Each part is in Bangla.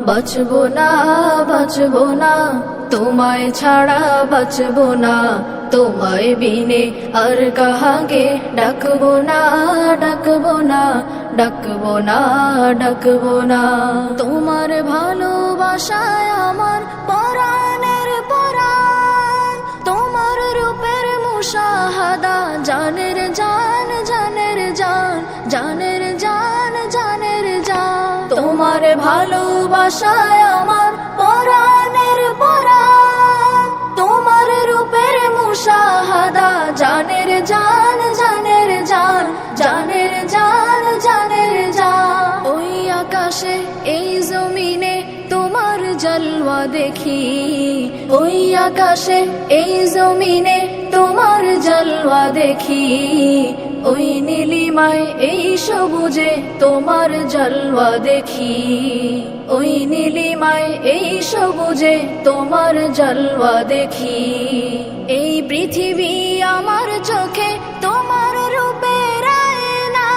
বাঁচবো না বাঁচবো না তোমায় ছাড়া বাঁচবো না, তোমায় বিনে আর কাহাকে ডাকবো না ডাকবো না ডাকবো না ডাকবো না। তোমার ভালোবাসায় আমার পরাণের পরাণ, তোমার রূপের মুশাহাদা জানের জান জানের জান জানের জান জানের জান। তোমার ভালোবাসায় আমার পরাণের পরাণ, তোমার রূপের মুশাহাদা জানের জান জানের জান জানের জান জানের জান। ওই আকাশে এই জমিনে তোমার জলওয়া দেখি, ওই আকাশে এই জমিনে তোমার জলওয়া দেখি, ওই নীলিমায় এই সবুজে তোমার জলওয়া দেখি, ওই নীলিমায় এই সবুজে তোমার জলওয়া দেখি। এই পৃথিবী আমার চোখে তোমার রূপের আয়না,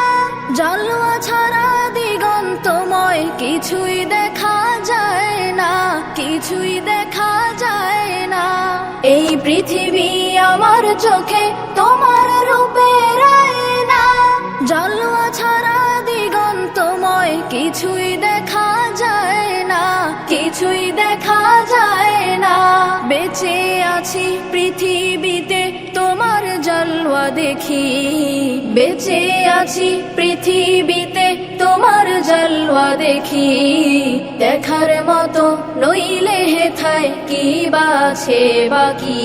জলওয়া ছাড়া দিগন্তময় কিছুই দেখা যায় না, কিছুই দেখা যায় না। এই পৃথিবী আমার চোখে তোমার রূপের আয়না, জলওয়া ছাড়া দিগন্তময় কিছুই দেখা যায় না, কিছুই দেখা যায় না। বেঁচে আছি পৃথিবীতে তোমার জলওয়া দেখি, বেঁচে আছি পৃথিবীতে তোমার জলওয়া দেখি। দেখার মতো নইলে হেথায় কি বাছে বাকি,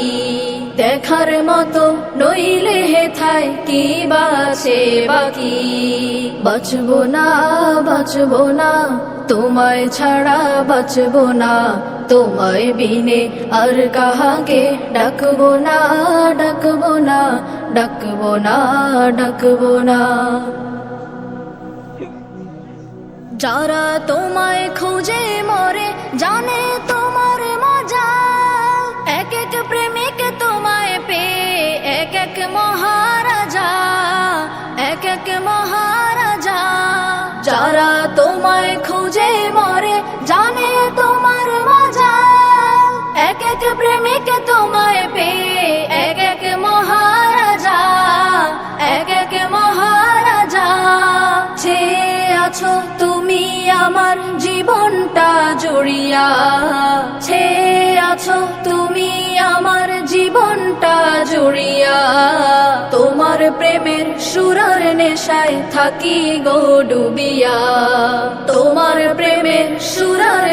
দেখার মতো নইলে হেথায় কি বাছে বাকি। বাঁচবো না বাঁচবো না তোমায় ছাড়া বাঁচবো না, তোমায় বিনে আর কাহাকে ডাকবো না ডাকবো না ডাকবো না ডাকবো না। যারা তোমায় খুঁজে মরে জানে তোমার মজা, এক এক প্রেমিক তোমায় পেয়ে এক এক মহারাজা, এক এক মহারাজা। যারা তোমায় খুঁজে মরে জানে তোমার মজা, এক এক প্রেমিক তোমায় পেয়ে এক এক মহারাজা, এক এক মহারাজা। চেয়ে আছো তুমি আমার জীবনটা জড়িয়া, ছেয়ে আছো তুমি আমার জীবনটা জড়িয়া। তোমার প্রেমের সুরার নেশায় থাকি গো ডুবিয়া, তোমার প্রেমের সুরার